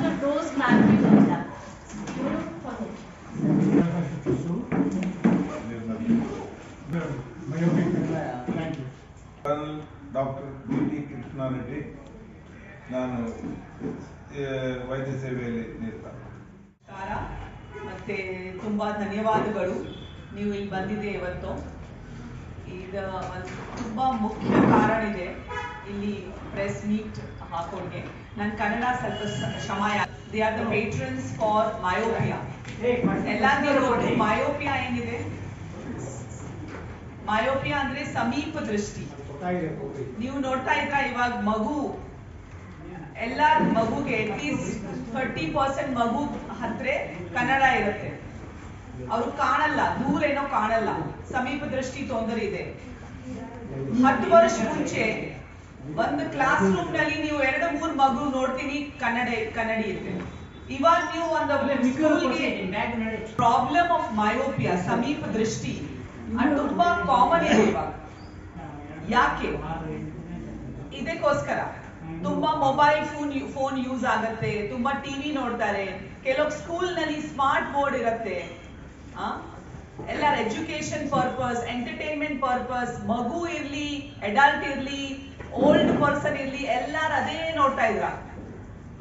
the dose clarity of that. Doctor BT. Krishnareddy, ನಾನು ವೈದ್ಯ ಸೇವೆಯಲ್ಲಿ ನಿರತ. ಮತ್ತೆ ತುಂಬಾ ಧನ್ಯವಾದಗಳು ನೀವು ಇಲ್ಲಿ ಬಂದಿದೆ ಇವತ್ತು. ಈಗ ತುಂಬಾ ಮುಖ್ಯ ಕಾರಣ ಇದೆ ಇಲ್ಲಿ ಪ್ರೆಸ್ ಮೀಟ್ ಹಾಕೋಕೆ. ನನ್ನ ಕನ್ನಡ ಸ್ವಲ್ಪ ಕ್ಷಮಯ. They are the patterns for myopia. ಎಲ್ಲರಿಗೂ ಮಯೋಪಿಯಾ ಏನಿದೆ? ಮಯೋಪಿಯಾ ಅಂದ್ರೆ ಸಮೀಪ ದೃಷ್ಟಿ. ನೀವು ನೋಡ್ತಾ ಇದ್ರ ಇವಾಗ ಮಗು ಎಲ್ಲ ಮಗುಗೆ ಅಟ್ಲೀಸ್ಟ್ 30% ಮಗು ಹತ್ರ ಕನ್ನಡ ಇರುತ್ತೆ. ಅವ್ರು ಕಾಣಲ್ಲ, ದೂರ ಏನೋ ಕಾಣಲ್ಲ, ಸಮೀಪ ದೃಷ್ಟಿ ತೊಂದರೆ ಇದೆ. 10 ವರ್ಷ ಮುಂಚೆ ಒಂದು ಕ್ಲಾಸ್ ರೂಮ್ ನಲ್ಲಿ ನೀವು 2-3 ಮಗು ನೋಡ್ತೀನಿ ಕನ್ನಡಿ ಇದೆ. ಇವಾಗ ನೀವು ಒಂದು ಪ್ರಾಬ್ಲಮ್ ಆಫ್ ಮಯೋಪಿಯಾ, ಸಮೀಪ ದೃಷ್ಟಿ ಅದು ತುಂಬಾ ಕಾಮನ್ ಇದೆ ಇವಾಗ. ಯಾಕೆ? ಇದಕ್ಕೋಸ್ಕರ ತುಂಬಾ ಮೊಬೈಲ್ ಫೋನ್ ಯೂಸ್ ಆಗುತ್ತೆ, ತುಂಬಾ ಟಿವಿ ನೋಡ್ತಾರೆ, ಕೆಲವು ಸ್ಕೂಲ್ ನಲ್ಲಿ ಸ್ಮಾರ್ಟ್ ಬೋರ್ಡ್ ಇರುತ್ತೆ, ಎಲ್ಲರ ಎಜುಕೇಶನ್ ಪರ್ಪಸ್, ಎಂಟರ್ಟೈನ್ಮೆಂಟ್ ಪರ್ಪಸ್, ಮಗು ಇರ್ಲಿ, ಅಡಲ್ಟ್ ಇರ್ಲಿ, ಓಲ್ಡ್ ಪರ್ಸನ್ ಇರ್ಲಿ, ಎಲ್ಲಾರು ಅದೇ ನೋಡ್ತಾ ಇದ್ರ.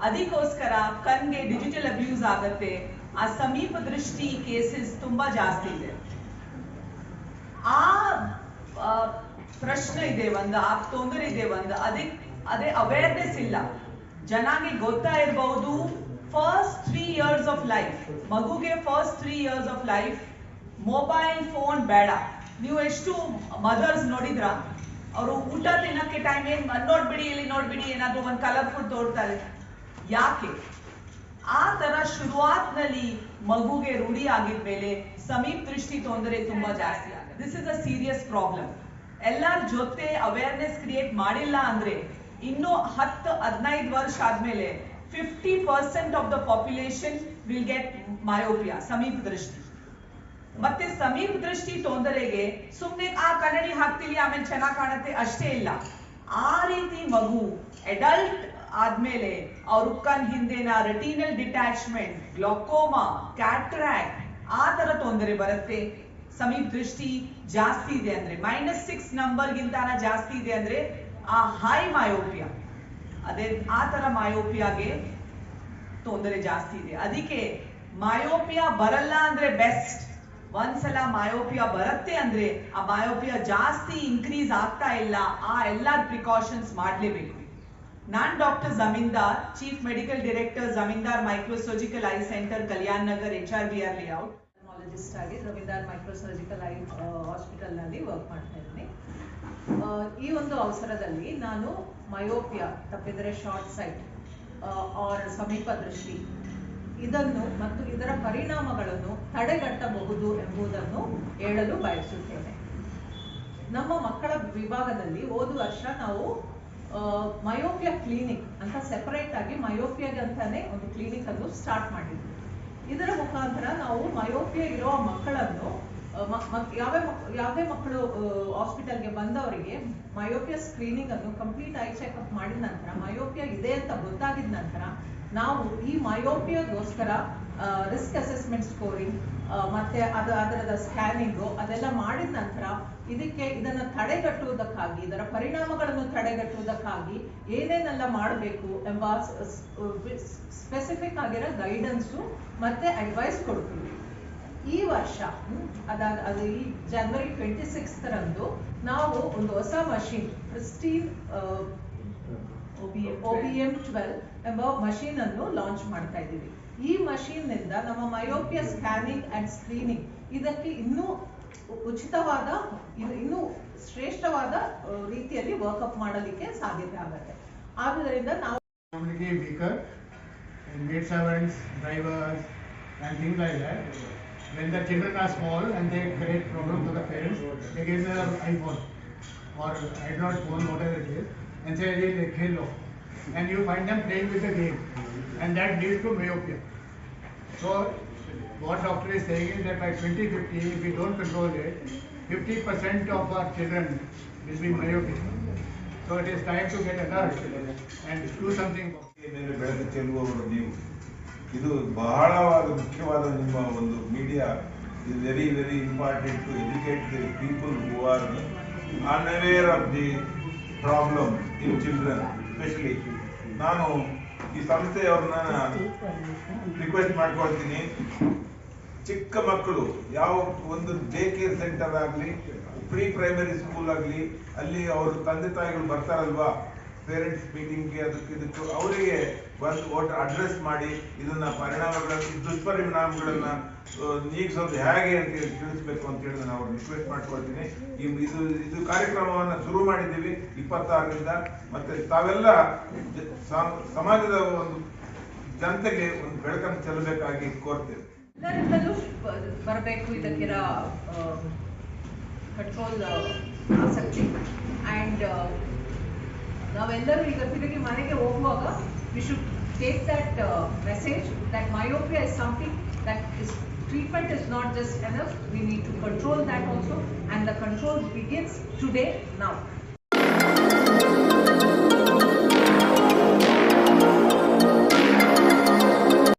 ಅದಕ್ಕೋಸ್ಕರ ಕಣ್ಗೆ ಡಿಜಿಟಲ್ ಅಬ್ಯೂಸ್ ಆಗತ್ತೆ. ಆ ಸಮೀಪ ದೃಷ್ಟಿ ಕೇಸಸ್ ತುಂಬಾ ಜಾಸ್ತಿ ಇದೆ. ಆ ಪ್ರಶ್ನೆ ಇದೆ ಒಂದು, ಆ ತೊಂದರೆ ಇದೆ ಒಂದು, ಅದೇ ಅವೇರ್ನೆಸ್ ಇಲ್ಲ. ಜನಾಗೆ ಗೊತ್ತಾ ಇರಬಹುದು. ಫಸ್ಟ್ 3 years ಆಫ್ ಲೈಫ್, ಮಗುಗೆ first 3 years of life mobile phone ಬೇಡ. ನೀವು ಎಷ್ಟು ಮದರ್ಸ್ ನೋಡಿದ್ರ, ಅವರು ಊಟ ತಿನ್ನಕ್ಕೆ ಟೈಮ್ ಏನ್ ನೋಡ್ಬಿಡಿ, ಇಲ್ಲಿ ನೋಡ್ಬಿಡಿ, ಏನಾದ್ರು ಒಂದು ಕಲರ್ಫುಲ್ ತೋರ್ತಾರೆ. ಯಾಕೆ? ಆ ತರ ಶುರುವಾತ್ನಲ್ಲಿ ಮಗುಗೆ ರೂಢಿ ಆಗಿದ್ಮೇಲೆ ಸಮೀಪ ದೃಷ್ಟಿ ತೊಂದರೆ ತುಂಬಾ ಜಾಸ್ತಿ ಆಗುತ್ತೆ. This is a serious problem. ಎಲ್ಲರ ಜೊತೆ ಅವೇರ್ನೆಸ್ ಕ್ರಿಯೇಟ್ ಮಾಡಿಲ್ಲ ಅಂದ್ರೆ ಇನ್ನು 10-15 ವರ್ಷ ಆದ್ಮೇಲೆ 50% of the population will get myopia, ಸಮೀಪ ದೃಷ್ಟಿ. ಮತ್ತೆ ಸಮೀಪ ದೃಷ್ಟಿ ತೊಂದರೆಗೆ ಸುಮ್ಮನೆ ಆ ಕನ್ನಡಿ ಹಾಕ್ತೀವಿ ಆಮೇಲೆ ಚೆನ್ನಾಗಿ ಕಾಣುತ್ತೆ ಅಷ್ಟೇ ಇಲ್ಲ. ಆ ರೀತಿ ಮಗು ಅಡಲ್ಟ್ ಆದ್ಮೇಲೆ ಅವ್ರ ಕಣ್ ಹಿಂದೆನ ರೆಟಿನಲ್ ಡಿಟ್ಯಾಚ್ಮೆಂಟ್, ಗ್ಲಾಕೋಮಾ, ಕ್ಯಾಟ್ರಾಕ್ಟ್ ಆ ತರ ತೊಂದರೆ ಬರುತ್ತೆ. ಸಮೀಪ ದೃಷ್ಟಿ ಜಾಸ್ತಿ ಇದೆ ಅಂದ್ರೆ -6 ನಂಬರ್ಗಿಂತ ಜಾಸ್ತಿ ಇದೆ ಅಂದ್ರೆ ಆ ಹೈ ಮಯೋಪಿಯಾ, ಅದೇ ಆ ತರ ಮಯೋಪಿಯಾಗೆ ತೊಂದರೆ ಜಾಸ್ತಿ ಇದೆ. ಅದಕ್ಕೆ ಮಯೋಪಿಯಾ ಬರಲ್ಲ ಅಂದ್ರೆ ಬೆಸ್ಟ್. ಒಂದ್ಸಲ ಮಯೋಪಿಯಾ ಬರುತ್ತೆ ಅಂದ್ರೆ ಆ ಮಯೋಪಿಯಾ ಜಾಸ್ತಿ ಇನ್ಕ್ರೀಸ್ ಆಗ್ತಾ ಇಲ್ಲ, ಆ ಎಲ್ಲಾ ಪ್ರಿಕಾಷನ್ಸ್ ಮಾಡ್ಲೇಬೇಕು. ನಾನ್ doctor Zamindar, chief medical director, Zamindar micro surgical eye centre, Kalyan Nagar, HRBR layout. ನಾಲೆಜಿಸ್ಟ್ ಆಗಿ Zamindar micro surgical eye hospital ನಲ್ಲಿ ವರ್ಕ್ ಮಾಡ್ತಾ ಇದ್ದೀನಿ. ಈ ಒಂದು ಅವಸರದಲ್ಲಿ ನಾನು ಮಯೋಪಿಯಾ, ತಪ್ಪಿದರೆ ಶಾರ್ಟ್ ಸೈಟ್ ಆರ್ ಸಮೀಪ ದೃಷ್ಟಿ, ಇದನ್ನು ಮತ್ತು ಇದರ ಪರಿಣಾಮಗಳನ್ನು ತಡೆಗಟ್ಟಬಹುದು ಎಂಬುದನ್ನು ಹೇಳಲು ಬಯಸುತ್ತೇನೆ. ನಮ್ಮ ಮಕ್ಕಳ ವಿಭಾಗದಲ್ಲಿ ಹೋದ ವರ್ಷ ನಾವು ಮಯೋಪಿಯಾ ಕ್ಲಿನಿಕ್ ಅಂತ ಸೆಪರೇಟ್ ಆಗಿ ಮಯೋಪಿಯಾಗೆ ಅಂತಾನೆ ಒಂದು ಕ್ಲಿನಿಕ್ ಅನ್ನು ಸ್ಟಾರ್ಟ್ ಮಾಡಿದ್ವಿ. ಇದರ ಮುಖಾಂತರ ನಾವು ಮಯೋಪಿಯಾ ಇರೋ ಮಕ್ಕಳನ್ನು ಯಾವುದೇ ಮಕ್ಕಳು ಹಾಸ್ಪಿಟಲ್ಗೆ ಬಂದವರಿಗೆ ಮಯೋಪಿಯಾ ಸ್ಕ್ರೀನಿಂಗ್ ಅನ್ನು ಕಂಪ್ಲೀಟ್ ಐ ಚೆಕ್ಅಪ್ ಮಾಡಿದ ನಂತರ ಮಯೋಪಿಯಾ ಇದೆ ಅಂತ ಗೊತ್ತಾಗಿದ ನಂತರ ನಾವು ಈ ಮಯೋಪಿಯಾಗೋಸ್ಕರ ರಿಸ್ಕ್ ಅಸೆಸ್ಮೆಂಟ್ ಸ್ಕೋರಿಂಗ್ ಮತ್ತೆ ಅದರದ ಸ್ಕ್ಯಾನಿಂಗು ಅದೆಲ್ಲ ಮಾಡಿದ ನಂತರ ಇದನ್ನ ತಡೆಗಟ್ಟುವುದಕ್ಕಾಗಿ, ಇದರ ಪರಿಣಾಮಗಳನ್ನು ತಡೆಗಟ್ಟುವುದಕ್ಕಾಗಿ ಏನೇನೆಲ್ಲ ಮಾಡಬೇಕು ಎಂಬ ಸ್ಪೆಸಿಫಿಕ್ ಆಗಿರೋ ಗೈಡೆನ್ಸು ಮತ್ತೆ ಅಡ್ವೈಸ್ ಕೊಡ್ತೀವಿ. ಈ ವರ್ಷ ಅದು ಈ ಜನವರಿ 26 ರಂದು ನಾವು ಒಂದು ಹೊಸ ಮಷೀನ್, ಪ್ರಿಸ್ಟೀನ್ OBM12 ಎಂಬ ಮಷೀನ್ ಅನ್ನು ಲಾಂಚ್ ಮಾಡ್ತಾ ಇದ್ದೀವಿ. ಈ ಮಷೀನ್ ನಿಂದ ನಮ್ಮ ಮಯೋಪಿಯಾ ಸ್ಕ್ಯಾನಿಂಗ್ ಅಂಡ್ ಸ್ಕ್ರೀನಿಂಗ್ ಇದಕ್ಕೆ ಇನ್ನೂ ಉಚಿತವಾದ, ಇನ್ನೂ ಶ್ರೇಷ್ಠವಾದ ರೀತಿಯಲ್ಲಿ ವರ್ಕಪ್ ಮಾಡಲಿಕ್ಕೆ ಸಾಧ್ಯತೆ ಆಗುತ್ತೆ. ಆದ್ದರಿಂದ ನಾವು maid servants, drivers and things like that. When the children are small and they create problem to the parents, they give them iPhone or Android phone, whatever it is, and say they khelo, and you find them playing with the game, and that leads to myopia. So what doctor is saying is that by 2050, if we don't control it, 50% of our children will be myopic. So it is time to get alert and do something. ಬೆಳೆದು ಚೆಲ್ಲುವವರು ನೀವು ಇದು ಬಹಳವಾದ ಮುಖ್ಯವಾದ ನಿಮ್ಮ ಒಂದು media is very important to educate the people who are unaware of the problem in children, especially. ನಾನು ಈ ಸಂಸ್ಥೆಯವ್ರನ್ನ request ಮಾಡ್ಕೊಳ್ತೀನಿ, ಚಿಕ್ಕ ಮಕ್ಕಳು ಯಾವ ಒಂದು ಡೇ ಕೇರ್ ಸೆಂಟರ್ ಆಗಲಿ, ಪ್ರೀ ಪ್ರೈಮರಿ ಸ್ಕೂಲ್ ಆಗಲಿ, ಅಲ್ಲಿ ಅವ್ರ ತಂದೆ ತಾಯಿಗಳು ಬರ್ತಾರಲ್ವಾ ಪೇರೆಂಟ್ಸ್ ಮೀಟಿಂಗ್ಗೆ, ಇದಕ್ಕೆ ಅವರಿಗೆ ಬಂದು ಅಡ್ರೆಸ್ ಮಾಡಿ ಇದನ್ನ ದುಷ್ಪರಿಣಾಮಗಳನ್ನ ನೀಗಿಸೋದು ಹೇಗೆ ಅಂತ ತಿಳಿಸ್ಬೇಕು ಅಂತ ಹೇಳಿ ನಾನು ಅವ್ರನ್ನ ರಿಕ್ವೆಸ್ಟ್ ಮಾಡ್ಕೊಳ್ತೀನಿ. ಇದು ಕಾರ್ಯಕ್ರಮವನ್ನು ಶುರು ಮಾಡಿದ್ದೀವಿ 26ರಿಂದ. ಮತ್ತೆ ತಾವೆಲ್ಲ ಸಮಾಜದ ಒಂದು ಜನತೆಗೆ ಒಂದು ಬೆಳಕನ್ನು ಚೆಲ್ಲಬೇಕಾಗಿ ಕೋರ್ತೇವೆ. ಎಲ್ಲರಿಂದಲೂ ಬರಬೇಕು ಇದಕ್ಕಿರ ಕಂಟ್ರೋಲ್ ಆಸಕ್ತಿ. ಆ್ಯಂಡ್ ನಾವೆಲ್ಲರೂ ಈಗ ತಿರುಗಿ ಮನೆಗೆ ಹೋಗುವಾಗ we should take that message that myopia is something that is treatment is not just enough, we need to control that also, and the control begins today, now.